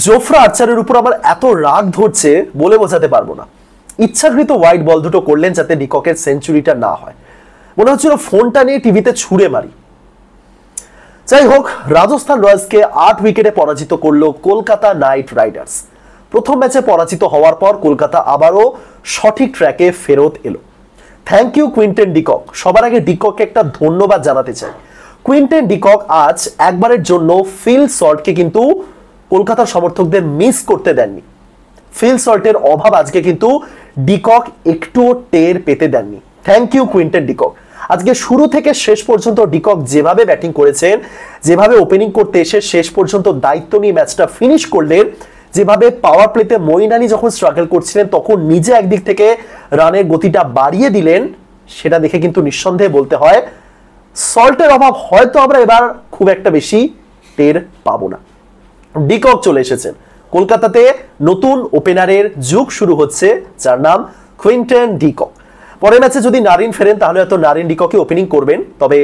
জোফরা আর্চারের উপর আবার এত রাগ ধরছে বলে বোঝাতে পারবো না। ইচ্ছাকৃত ওয়াইড বল দুটো করলেন যাতে ডিককের সেঞ্চুরিটা না হয়। মনে হচ্ছিল ফোনটা নিয়ে টিভিতে ছুঁড়ে মারি। যাই হোক, রাজস্থান রয়্যালসকে 8 উইকেটে পরাজিত করলো কলকাতা নাইট রাইডার্স। প্রথম ম্যাচে পরাজিত হওয়ার পর কলকাতা আবারও সঠিক ট্র্যাকে ফেরত এলো। Thank you Quinton de Kock. সবার আগে ডিককে একটা ধন্যবাদ জানাতে চাই। কুইন্টন ডিকক আজ একবারের জন্য ফিল সল্টকে কিন্তু কলকাতার সমর্থকদের মিস করতে দেননি। ফিল সল্টের অভাব আজকে কিন্তু ডিকক একটুও টের পেতে দেননি। Thank you Quinton de Kock. আজকে শুরু থেকে শেষ পর্যন্ত ডিকক যেভাবে ব্যাটিং করেছেন, যেভাবে ওপেনিং করতে এসে শেষ পর্যন্ত দায়িত্ব নিয়ে ম্যাচটা ফিনিশ করলেন, যেভাবে পাওয়ার প্লেতে মঈন আলী যখন স্ট্রাগল করছিলেন তখন নিজে একদিক থেকে রানের গতিটা বাড়িয়ে দিলেন, সেটা দেখে কিন্তু নিঃসন্দেহে বলতে হয় সল্টের অভাব হয়তো আমরা এবার খুব একটা বেশি টের পাবো না। ডিকক চলে এসেছেন কলকাতাতে। নতুন ওপেনারের যুগ শুরু হচ্ছে, যার নাম কুইন্টন ডিকক। পরের ম্যাচে যদি নারিন ফেরেন তাহলে হয়তো নারিন ডিককে ওপেনিং করবেন। তবে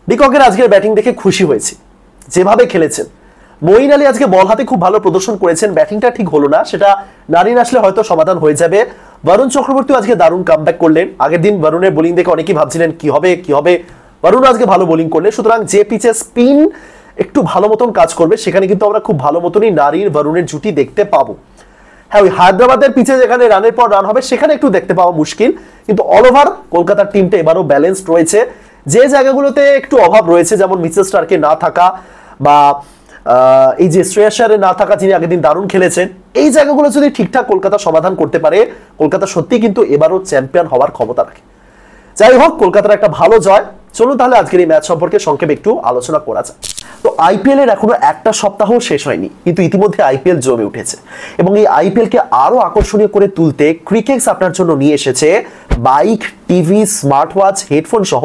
ডিককের আজকের ব্যাটিং দেখে খুশি হয়েছি, যেভাবে খেলেছেন। মঈন আলী আজকে বল হাতে খুব ভালো প্রদর্শন করেছেন, ব্যাটিংটা ঠিক হলো না, সেটা নারিন আসলে হয়তো সমাধান হয়ে যাবে। বরুণ চক্রবর্তীও আজকে দারুণ কামব্যাক করলেন। আগের দিন বরুণের বোলিং দেখে অনেকেই ভাবছিলেন কি হবে, বরুণ আজকে ভালো বোলিং করলেন। সুতরাং যে পিচে স্পিন একটু ভালো মতন কাজ করবে সেখানে কিন্তু আমরা খুব ভালো মতনই নারিন বরুণের জুটি দেখতে পাবো। হ্যাঁ, ওই হায়দ্রাবাদের পিচে যেখানে রানের পর রান হবে সেখানে একটু দেখতে পাওয়া মুশকিল, কিন্তু অল ওভার কলকাতার টিমটা এবারও ব্যালেন্সড রয়েছে। যে জায়গাগুলোতে একটু অভাব রয়েছে, যেমন মিচেল স্টার্কে না থাকা বা এই যে শ্রেয়াস আয়ারের না থাকা, যিনি আগের দিন দারুণ খেলেছেন, এই জায়গাগুলো যদি ঠিকঠাক কলকাতা সমাধান করতে পারে, কলকাতা সত্যি কিন্তু এবারও চ্যাম্পিয়ন হওয়ার ক্ষমতা রাখে। যাই হোক, কলকাতার একটা ভালো জয়। চলুন তাহলে আজকের এই ম্যাচ সম্পর্কে সংক্ষেপে একটু আলোচনা করা যাক। তো আইপিএল এর এখনো একটা সপ্তাহ শেষ হয়নি, কিন্তু ইতিমধ্যে আইপিএল জমে উঠেছে এবং এই আইপিএল কে আরো আকর্ষণীয় করে তুলতে ক্রিকেক্স আপনার জন্য নিয়ে এসেছে bike, TV, smart watch, headphone সহ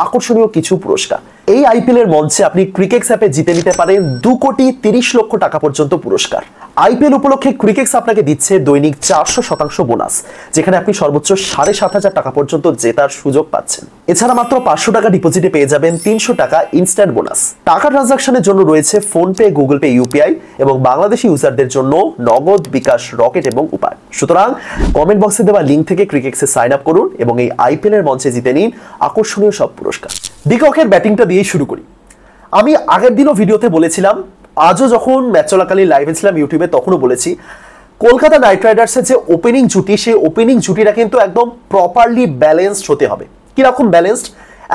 আকর্ষণীয় কিছু পুরস্কার। এই আইপিএল এর মঞ্চে আপনি ক্রিকেক্স অ্যাপে জিতে নিতে পারেন 2,30,00,000 টাকা পর্যন্ত পুরস্কার। আইপিএল উপলক্ষে ক্রিকেক্স আপনাকে দিচ্ছে দৈনিক 400% বোনাস, যেখানে আপনি সর্বোচ্চ 7,500 টাকা পর্যন্ত জেতার সুযোগ পাচ্ছেন। এছাড়া মাত্র 500 টাকা ডিপোজিটে পেয়ে যাবেন 300 টাকা ইনস্ট্যান্ট বোনাস। টাকা ট্রানজাকশনের জন্য রয়েছে ফোনপে, গুগল পে, ইউপিআই এবং বাংলাদেশি ইউজারদের জন্য নগদ, বিকাশ, রকেট এবং উপায়। সুতরাং কমেন্ট বক্সে দেওয়া লিঙ্ক থেকে ক্রিকেক্সে সাইন আপ করুন এবং এই আইপিএল এর মঞ্চে জিতে নিন আকর্ষণীয় সব পুরস্কার। ডিককের ব্যাটিংটা দিয়েই শুরু করি। আমি আগের দিনও ভিডিওতে বলেছিলাম, আজও যখন ম্যাচ চলাকালীন লাইভে ছিলাম ইউটিউবে তখনও বলেছি, কলকাতা নাইট রাইডার্সের যে ওপেনিং জুটি, সেই ওপেনিং জুটিটা কিন্তু একদম প্রপারলি ব্যালেন্সড হতে হবে। কিরকম ব্যালেন্সড?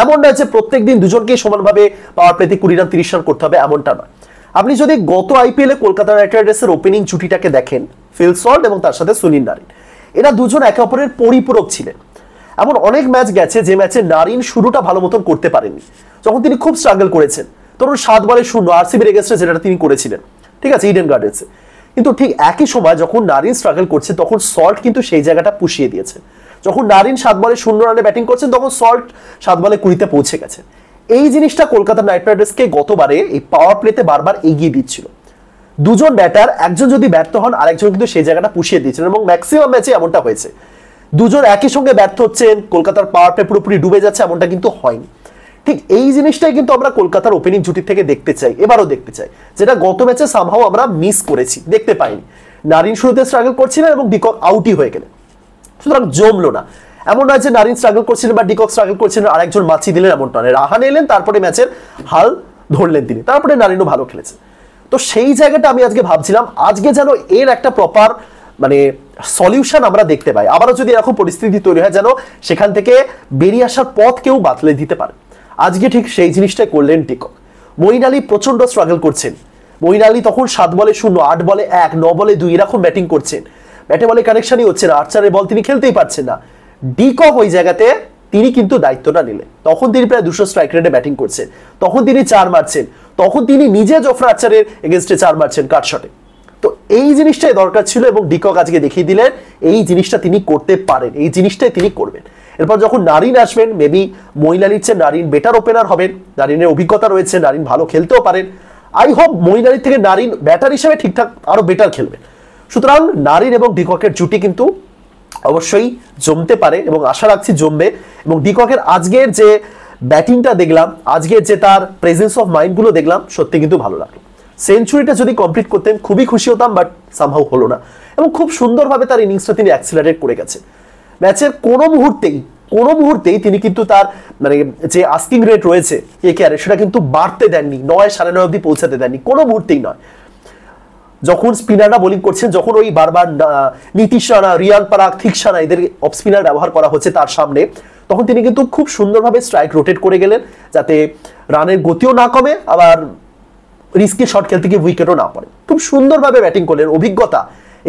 এমন নয় যে প্রত্যেক দিন দুজনকেই সমানভাবে পাওয়ার প্লেতে 20 রান 30 রান করতে হবে, এমনটা নয়। আপনি যদি গত আইপিএলে কলকাতা নাইট রাইডার্সের ওপেনিং জুটিটাকে দেখেন, ফিল সল্ট এবং তার সাথে সুনীল নারিন, এরা দুজন একে অপরের পরিপূরক ছিলেন। এমন অনেক ম্যাচ গেছে যে ম্যাচে নারিন শুরুটা ভালো মতন করতে পারেননি, যখন তিনি খুব স্ট্রাগল করেছেন। ধরুন 7 বলে 0 আরসিবির এগেইনস্টে যেটা তিনি করেছিলেন, ঠিক আছে, ইডেন গার্ডেন্সে। কিন্তু ঠিক একই সময় যখন নারিন স্ট্রাগল করছে তখন সল্ট কিন্তু সেই জায়গাটা পুষিয়ে দিয়েছে। যখন নারিন 7 বলে 0 রানে ব্যাটিং করছেন তখন সল্ট 7 বলে 20-তে পৌঁছে গেছে। এই জিনিসটা কলকাতা নাইট রাইডার্সকে গতবারে এই পাওয়ার প্লেতে বারবার এগিয়ে দিচ্ছিল। দুজন ব্যাটার, একজন যদি ব্যর্থ হন আরেকজন কিন্তু সেই জায়গাটা পুষিয়ে দিচ্ছেন এবং ম্যাক্সিমাম ম্যাচে এমনটা হয়েছে। দুজন একই সঙ্গে ব্যর্থ হচ্ছেন, কলকাতার পাওয়ার প্লে পুরোপুরি ডুবে যাচ্ছে, এমনটা কিন্তু হয়নি। ঠিক এই জিনিসটাই কিন্তু আমরা কলকাতার ওপেনিং জুটি থেকে দেখতে চাই, এবারও দেখতে চাই, যেটা গত ম্যাচে সামহাও আমরা মিস করেছি, দেখতে পাইনি। নারিন শুরুতে স্ট্রাগল করছিলেন এবং ডিকক আউটই হয়ে গেলেন, সুতরাং জমলো না। এমন নয় যে নারিন স্ট্রাগল করছিলেন বা ডিকক স্ট্রাগল করছিলেন আরেকজন মাছি দিলেন, এমনটা নয়। রাহানে এলেন, তারপরে ম্যাচের হাল ধরলেন তিনি, তারপরে নারিনও ভালো খেলেছে। তো সেই জায়গাটা আমি আজকে ভাবছিলাম, আজকে যেন এর একটা প্রপার সলিউশন আমরা দেখতে পাই। আবারও যদি এরকম পরিস্থিতি তৈরি হয় যেন সেখান থেকে বেরিয়ে আসার পথ কেউ বাতলে দিতে পারে। আজকে ঠিক সেই জিনিসটাই করলেন ডিকক। মঈন আলী প্রচন্ড স্ট্রাগল করছেন। মঈন আলী তখন 7 বলে 0, 8 বলে 1, 9 বলে 2 এরকম ব্যাটিং করছেন। ব্যাটে বলে কানেকশনই হচ্ছে না, আর্চারের বল তিনি খেলতেই পারছেন না। ডিকক ওই জায়গাতে তিনি কিন্তু দায়িত্বটা নিলেন। তখন তিনি প্রায় 200 স্ট্রাইক রেটে ব্যাটিং করছেন, তখন তিনি 4 মারছেন, তখন তিনি নিজে জোফরা আর্চারের এগেইনস্টে 4 মারছেন কাট শটে। তো এই জিনিসটাই দরকার ছিল এবং ডিকক আজকে দেখিয়ে দিলেন এই জিনিসটা তিনি করতে পারেন, এই জিনিসটাই তিনি করবেন। এরপর যখন নারিন আসবেন, মেবি মঈন আলীর চেয়ে নারিন বেটার ওপেনার হবেন, নারিনের অভিজ্ঞতা রয়েছে, নারিন ভালো খেলতেও পারেন। আই হোপ মঈন আলীর থেকে নারিন ব্যাটার হিসেবে ঠিকঠাক আরো বেটার খেলবেন। সুতরাং নারিন এবং ডিককের জুটি কিন্তু অবশ্যই জমতে পারে এবং আশা রাখছি জমবে। এবং ডিককের আজকের যে ব্যাটিংটা দেখলাম, আজকের যে তার প্রেজেন্স অফ মাইন্ড গুলো দেখলাম, সত্যি কিন্তু ভালো লাগলো। সেঞ্চুরিটা যদি কমপ্লিট করতেন খুবই খুশি হতাম, বাট সামহাউ হলো না। এবং খুব সুন্দরভাবে তার ইনিংসটা তিনি অ্যাক্সিলারেট করে গেছে। ম্যাচের কোনো মুহূর্তেই তিনি কিন্তু তার মানে যে আস্কিং রেট রয়েছে কেকেআর সেটা কিন্তু বাড়তে দেননি, 9 9.5 অব্দি পৌঁছাতে দেননি, কোনো মুহূর্তেই নয়। যখন স্পিনাররা বোলিং করছেন, যখন ওই বারবার নীতিশ রানা, রিয়ান পরাগ, থিকসানা এদের অফ স্পিনার ব্যবহার করা হচ্ছে তার সামনে, তখন তিনি কিন্তু খুব সুন্দরভাবে স্ট্রাইক রোটেট করে গেলেন, যাতে রানের গতিও না কমে, আবার রিস্কি শট খেলতে গিয়ে উইকেটও না পড়ে। খুব সুন্দরভাবে ব্যাটিং করলেন। অভিজ্ঞতা,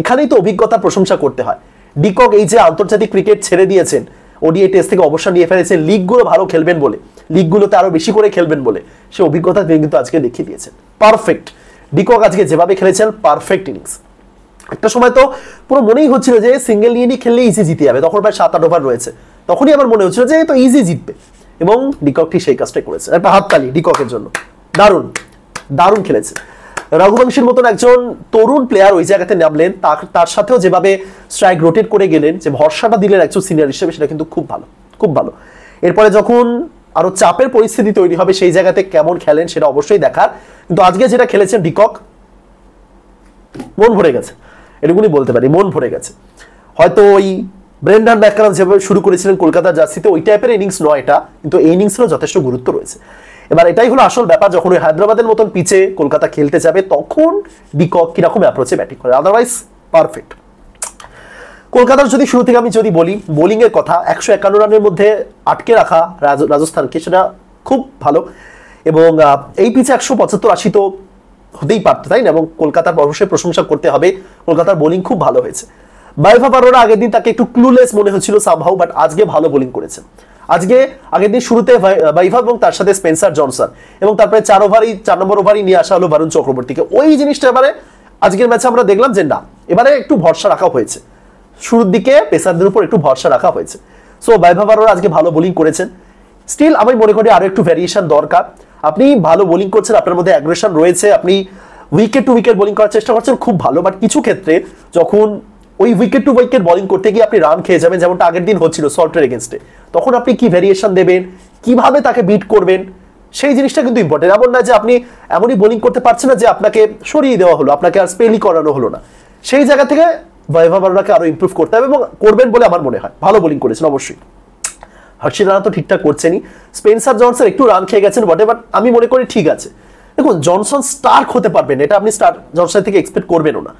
এখানেই তো অভিজ্ঞতার প্রশংসা করতে হয়। ডিকক এই যে আন্তর্জাতিক ক্রিকেট ছেড়ে দিয়েছেন, ওডিআই টেস্ট থেকে অবসর নিয়ে ফেলেছেন লিগগুলো ভালো খেলবেন বলে, লিগগুলোতে আরো বেশি করে খেলবেন বলে, সে অভিজ্ঞতা তিনি কিন্তু আজকে দেখিয়ে দিয়েছেন। পারফেক্ট ডিকক আজকে যেভাবে খেলেছেন, পারফেক্ট ইনিংস। একটা সময় তো পুরো মনেই হচ্ছিল যে সিঙ্গেল নিয়ে খেললে ইজি জিতে যাবে, তখন প্রায় 7-8 ওভার রয়েছে, তখনই আমার মনে হচ্ছিল যে তো ইজি জিতবে, এবং ডিকক ঠিক সেই কাজটাই করেছে। একটা হাততালি ডিককের জন্য, দারুণ দারুণ খেলেছে। রঘুবংশীর মতন একজন তরুণ প্লেয়ার ওই জায়গাতে নামলেন, তার সাথেও যেভাবে স্ট্রাইক রোটেট করে গেলেন, যে ভরসাটা দিলেন একজন সিনিয়র হিসেবে, সেটা কিন্তু খুব ভালো, খুব ভালো। এরপরে যখন আরো চাপের পরিস্থিতি তৈরি হবে, সেই জায়গাতে কেমন খেলেন সেটা অবশ্যই দেখার। কিন্তু আজকে যেটা খেলেছেন ডিকক, মন ভরে গেছে, এটুকুনি বলতে পারি, মন ভরে গেছে। হয়তো ওই ব্রেন্ডন ম্যাককালাম যেভাবে শুরু করেছিলেন কলকাতার জার্সিতে, ওই টাইপের ইনিংস নয় এটা, কিন্তু এই ইনিংসেরও যথেষ্ট গুরুত্ব রয়েছে। এবার এটাই হলো আসল ব্যাপার, যখন ওই হায়দ্রাবাদের মতন পিচে কলকাতা খেলতে যাবে, তখন ডিকক কিরকম অ্যাপ্রোচে ব্যাটিং করে, আদারওয়াইজ পারফেক্ট। কলকাতার যদি শুরু থেকে আমি যদি বলি বোলিং এর কথা, 151 রানের মধ্যে আটকে রাখা রাজস্থানকে, সেটা খুব ভালো। এবং এই পিচে 175-80 তো হতেই পারতো, তাই না? এবং কলকাতার অবশ্যই প্রশংসা করতে হবে, কলকাতার বোলিং খুব ভালো হয়েছে। বৈভব অরোরা আগের দিন তাকে একটু ক্লুলেস মনে হচ্ছিল সামহাউ, বাট আজকে ভালো বোলিং করেছেন। আজকে আগের দিন শুরুতে বৈভব এবং তার সাথে স্পেন্সার জনসন, এবং তারপরে 4 নম্বর ওভারই নিয়ে আসা হলো বরুণ চক্রবর্তীকে। ওই জিনিসটা এবারে আজকের ম্যাচে আমরা দেখলাম যে না, এবারে একটু ভরসা রাখা হয়েছে, শুরুর দিকে পেসারদের উপর একটু ভরসা রাখা হয়েছে। সো বৈভব অরোরা আজকে ভালো বোলিং করেছেন। স্টিল আমি মনে করি আরো একটু ভ্যারিয়েশন দরকার। আপনি ভালো বোলিং করছেন, আপনার মধ্যে অ্যাগ্রেশন রয়েছে, আপনি উইকেট টু উইকেট বোলিং করার চেষ্টা করছেন, খুব ভালো। বাট কিছু ক্ষেত্রে যখন ওই উইকেট টু উইকেট বোলিং করতে গিয়ে আপনি রান খেয়ে যাবেন, যেমনটা আগের দিন হচ্ছিল সল্টের এগেনস্টে, তখন আপনি কি ভ্যারিয়েশন দেবেন, কিভাবে তাকে বিট করবেন, সেই জিনিসটা কিন্তু ইম্পর্টেন্ট। এমন না যে আপনি এমনই বোলিং করতে পারছেন না যে আপনাকে সরিয়ে দেওয়া হলো, আপনাকে আর স্পেলই করানো হলো না। সেই জায়গা থেকে বৈভব অরোরাকে আরো ইমপ্রুভ করতে হবে, এবং করবেন বলে আমার মনে হয়। ভালো বোলিং করেছেন অবশ্যই। হর্ষিত রানা তো ঠিকঠাক করছেনই, স্পেন্সার জনসন একটু রান খেয়ে গেছেন বটে, বাট আমি মনে করি ঠিক আছে। দেখুন, জনসন স্টার্ক হতে পারবেন, এটা আপনি স্টার জনসন থেকে এক্সপেক্ট করবেনও না,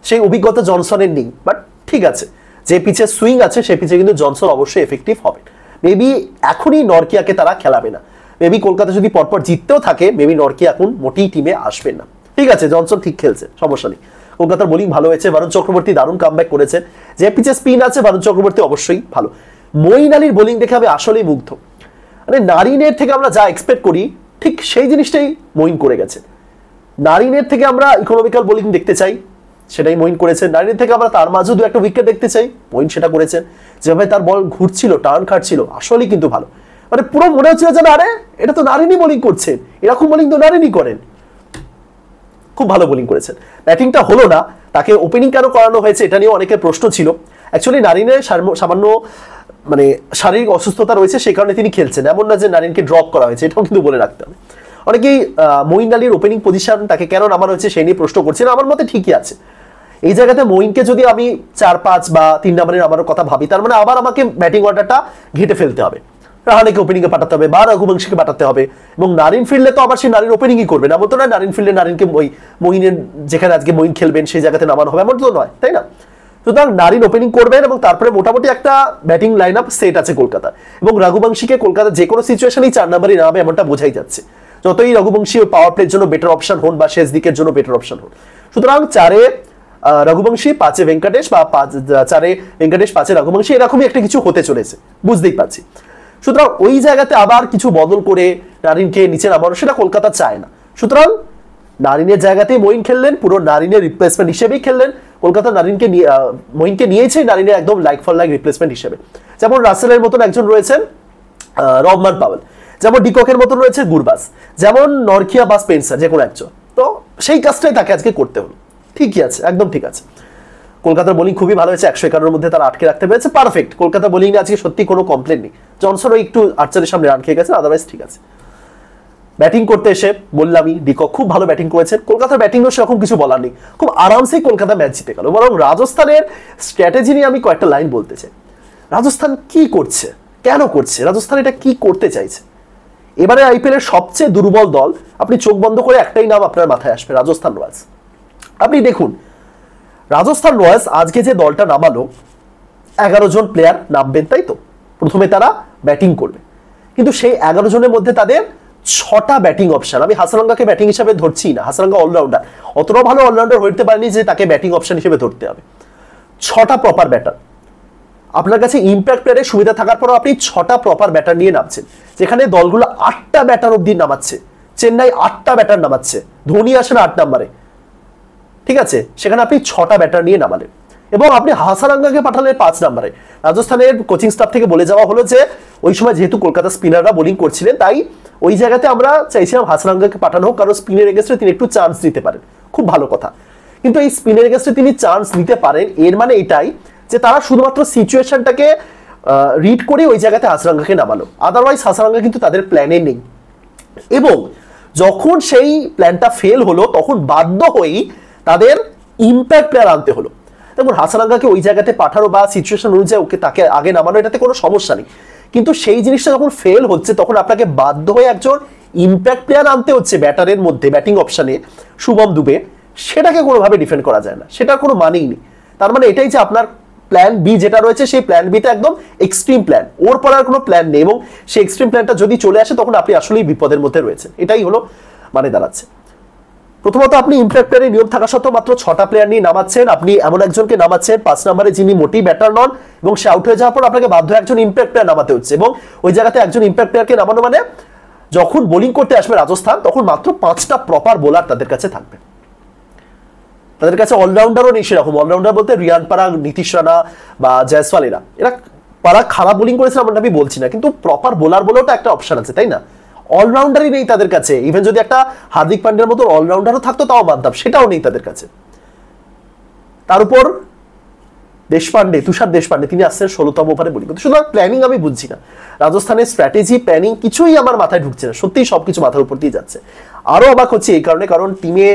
সেই অভিজ্ঞতা জনসনের নেই। বাট ঠিক আছে, যে পিচে সুইং আছে সেই পিচে কিন্তু জনসন অবশ্যই এফেক্টিভ হবে। মেবি এখনই নরকিয়াকে তারা খেলাবে না, মেবি কলকাতা যদি পরপর জিততেও থাকে, মেবি নরকিয়া এখন মোটেই টিমে আসবেন না। ঠিক আছে, জনসন ঠিক খেলছে, সমস্যা নেই। কলকাতার বোলিং ভালো হয়েছে, বরুণ চক্রবর্তী দারুণ কামব্যাক করেছে। যে পিচে স্পিন আছে, বরুণ চক্রবর্তী অবশ্যই ভালো। মঈন আলীর বোলিং দেখে আমি আসলেই মুগ্ধ। মানে নারিনের থেকে আমরা যা এক্সপেক্ট করি, ঠিক সেই জিনিসটাই মঈন করে গেছে। নারিনের থেকে আমরা ইকোনমিক্যাল বোলিং দেখতে চাই, সেটাই মঈন করেছেন। নারিনের থেকে আমরা তার মাঝেও 2-1 উইকেট দেখতে চাই, মঈন সেটা করেছেন। যেভাবে তার বল ঘুরছিল, টার্ন খাটছিল, আসলেই কিন্তু ভালো। মানে পুরো মনে হচ্ছিল যে আরে এটা তো নারিনই বোলিং করছেন, এরকম বোলিং তো নারিনই করেন। খুব ভালো বোলিং করেছেন। ব্যাটিংটা হলো না, তাকে ওপেনিং কেন করানো হয়েছে এটা নিয়েও অনেকের প্রশ্ন ছিল। অ্যাকচুয়ালি নারিনের সামান্য মানে শারীরিক অসুস্থতা রয়েছে, সেই কারণে তিনি খেলছেন, এমন না যে নারিনকে ড্রপ করা হয়েছে, এটাও কিন্তু বলে রাখতে হবে। অনেকেই মঈন আলীর ওপেনিং পজিশন তাকে কেন নামানো হয়েছে সেই নিয়ে প্রশ্ন করছেন। আমার মতে ঠিকই আছে। এই জায়গাতে মঈনকে যদি আমি 4-5 বা 3 নম্বরের আমার কথা ভাবি, তার মানে আবার আমাকে ব্যাটিং অর্ডারটা ঘেটে ফেলতে হবে, রাহানেকে ওপেনিংয়ে পাঠাতে হবে বা রঘুবংশীকে পাঠাতে হবে, এবং নারিন ফিল্ডে তো আবার সেই নারিন ওপেনিংই করবে না, এমন তো নয় নারিন ফিল্ডে নারিনকে মঈনের যেখানে আজকে মঈন খেলবেন সেই জায়গাতে নামানো হবে, এমন তো নয়, তাই না? সুতরাং নারিন ওপেনিং করবেন, এবং তারপরে মোটামুটি একটা ব্যাটিং লাইন আপ সেট আছে কলকাতা। এবং রঘুবংশীকে কলকাতা যে কোনো সিচুয়েশনেই 4 নম্বরই নামে, এমনটা বোঝাই যাচ্ছে। যতই রঘুবংশী পাওয়ার প্লের জন্য বেটার অপশন হন বা শেষ দিকের জন্য বেটার অপশন হন। সুতরাং 4-এ রঘুবংশী, 5-এ ভেঙ্কটেশ, বা 4-এ ভেঙ্কটেশ, 5-এ রঘুবংশী, এরকমই একটা কিছু হতে চলেছে, বুঝতেই পারছি। সুতরাং ওই জায়গাতে আবার কিছু বদল করে নারিনকে নিচে নামানো, সেটা কলকাতা চায় না। সুতরাং নারিনের জায়গাতেই মঈন খেললেন, পুরো নারিনের রিপ্লেসমেন্ট হিসেবেই খেললেন। কলকাতা নারিনকে মঈনকে নিয়েছে নারিনের একদম লাইক ফর লাইক রিপ্লেসমেন্ট হিসেবে। যেমন রাসেলের মতন একজন রয়েছেন রহমান পাওয়েল, যেমন ডিককের মতন রয়েছে গুরবাজ, যেমন নরকিয়া বা স্পেন্সার, যে কোনো একজন। তো সেই কাজটাই তাকে আজকে করতে হলো। ঠিকই আছে, একদম ঠিক আছে। কলকাতার বোলিং খুবই ভালো হয়েছে, 151 মধ্যে তারা আটকে রাখতে পেরেছে, পারফেক্ট। কলকাতা বোলিং আজকে সত্যি কোনো কমপ্লেন নেই। জনসনও একটু আর্চারের সামনে রান খেয়ে গেছে, আদারওয়াইজ ঠিক আছে। ব্যাটিং করতে এসে বললামই ডিকক খুব ভালো ব্যাটিং করেছেন, কলকাতার ব্যাটিংও সেরকম কিছু বলার নেই, খুব আরামসেই কলকাতা ম্যাচ জিতে গেল। বরং রাজস্থানের স্ট্র্যাটেজি নিয়ে আমি কয়েকটা লাইন বলতে চাই। রাজস্থান কি করছে, কেন করছে, রাজস্থান এটা কি করতে চাইছে? এবারে আইপিএল এর সবচেয়ে দুর্বল দল, আপনি চোখ বন্ধ করে একটাই নাম আপনার মাথায় আসবে, রাজস্থান রয়্যালস। আপনি দেখুন রাজস্থান রয়্যালস আজকে যে দলটা নামালো, 11 জন প্লেয়ার নামবেন, তাই তো? প্রথমে তারা ব্যাটিং করবে, কিন্তু সেই 11 জনের মধ্যে তাদের 6টা ব্যাটিং অপশন। আমি হাসারাঙ্গাকে ব্যাটিং হিসাবে ধরছি না, হাসারাঙ্গা অলরাউন্ডার, অতটাও ভালো অলরাউন্ডার হইতে পারেনি যে তাকে ব্যাটিং অপশন হিসেবে ধরতে হবে। 6টা প্রপার ব্যাটার, আপনার কাছে ইম্প্যাক্ট প্লেয়ারের সুবিধা থাকার পরও আপনি 6টা প্রপার ব্যাটার নিয়ে নামছেন, যেখানে দলগুলো 8টা ব্যাটার অব্দি নামাচ্ছে। চেন্নাই 8টা ব্যাটার নামাচ্ছে, ধোনি আসেন 8 নম্বরে, ঠিক আছে? সেখানে আপনি 6টা ব্যাটার নিয়ে নামালেন এবং আপনি হাসারাঙ্গাকে পাঠালেন 5 নম্বরে। রাজস্থানের কোচিং স্টাফ থেকে বলে যাওয়া হলো যে ওই সময় যেহেতু কলকাতা স্পিনাররা বোলিং করছিলেন, তাই ওই জায়গাতে আমরা চাইছিলাম হাসারাঙ্গাকে পাঠানো হোক, কারণ স্পিনের এগেস্টে তিনি একটু চান্স দিতে পারেন। খুব ভালো কথা, কিন্তু এই স্পিনের এগেস্টে তিনি চান্স নিতে পারেন, এর মানে এটাই যে তারা শুধুমাত্র সিচুয়েশনটাকে রিড করে ওই জায়গাতে হাসারাঙ্গাকে নামালো, আদারওয়াইজ হাসারাঙ্গা কিন্তু তাদের প্ল্যানে নেই। এবং যখন সেই প্ল্যানটা ফেল হলো, তখন বাধ্য হয়েই তাদের ইম্প্যাক্ট প্লেয়ার আনতে হলো। দেখুন হাসারাঙ্গাকে ওই জায়গাতে পাঠানো বা সিচুয়েশন অনুযায়ী ওকে তাকে আগে নামানো, এটাতে কোনো সমস্যা নেই, কিন্তু সেই জিনিসটা যখন ফেল হচ্ছে তখন আপনাকে বাধ্য হয়ে একজন ইম্প্যাক্ট প্লেয়ার আনতে হচ্ছে ব্যাটারের মধ্যে, ব্যাটিং অপশনে শুভম দুবে। সেটাকে কোনোভাবে ডিফেন্ড করা যায় না, সেটার কোনো মানেই নেই। তার মানে এটাই যে আপনার প্ল্যান বি যেটা রয়েছে, সেই প্ল্যান বিতে একদম এক্সট্রিম প্ল্যান, ওর পর আর কোনো প্ল্যান নেই, এবং সেই এক্সট্রিম প্ল্যানটা যদি চলে আসে তখন আপনি আসলেই বিপদের মধ্যে রয়েছেন। এটাই হলো মানে দাঁড়াচ্ছে। প্রথমত আপনি ইম্প্যাক্ট প্লেয়ারের নিয়ম থাকা সত্ত্বেও মাত্র 6টা প্লেয়ার নিয়ে নামাচ্ছেন, আপনি এমন একজনকে নামাচ্ছেন 5 নম্বরে যিনি মোটেই ব্যাটার নন, এবং সে আউট হয়ে যাওয়ার পর আপনাকে বাধ্য একজন ইম্প্যাক্ট প্লেয়ার নামাতে হচ্ছে। এবং ওই জায়গাতে একজন ইম্প্যাক্ট প্লেয়ারকে নামানো মানে যখন বোলিং করতে আসবে রাজস্থান, তখন মাত্র 5টা প্রপার বোলার তাদের কাছে থাকবে। তাদের কাছে অলরাউন্ডারও নেই সেরকম। অলরাউন্ডার বলতে রিয়ান পারাগ, নীতিশ রানা বা জয়সওয়াল, এরা পারাগ খারাপ বোলিং করেছে আমি বলছি না, কিন্তু প্রপার বোলার বলেও তো একটা অপশন আছে, তাই না? অলরাউন্ডারই নেই তাদের কাছে। ইভেন যদি একটা হার্দিক পান্ডিয়ার মতো অলরাউন্ডারও থাকতো তাও মানতাম, সেটাও নেই তাদের কাছে। তার উপর দেশপান্ডে, তুষার দেশপান্ডে, তিনি আসছেন 16তম ওভারে বোলিং করতে। সুতরাং প্ল্যানিং আমি বুঝছি না, রাজস্থানের স্ট্র্যাটেজি প্ল্যানিং কিছুই আমার মাথায় ঢুকছে না, সত্যিই সবকিছু মাথার উপর দিয়ে যাচ্ছে। আরো অবাক হচ্ছে এই কারণে, কারণ টিমে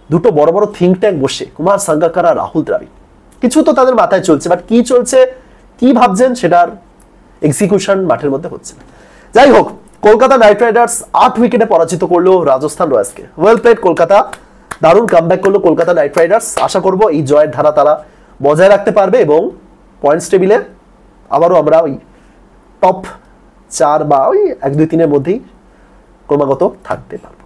দুটো বড় বড় থিঙ্ক ট্যাঙ্ক বসে, কুমার সাঙ্গাকার আর রাহুল দ্রাবিড়, কিছু তো তাদের মাথায় চলছে, বাট কি চলছে, কি ভাবছেন, সেটার এক্সিকিউশন মাঠের মধ্যে হচ্ছে না। যাই হোক, কলকাতা নাইট রাইডার্স 8 উইকেটে পরাজিত করলো রাজস্থান রয়্যালসকে। ওয়েল প্লেড কলকাতা, দারুণ কামব্যাক করলো কলকাতা নাইট রাইডার্স। আশা করব এই জয়ের ধারা তারা বজায় রাখতে পারবে এবং পয়েন্টস টেবিলে আবারও আমরা ওই টপ 4 বা ওই 1, 2, 3-এর মধ্যেই ক্রমাগত থাকতে পারবো।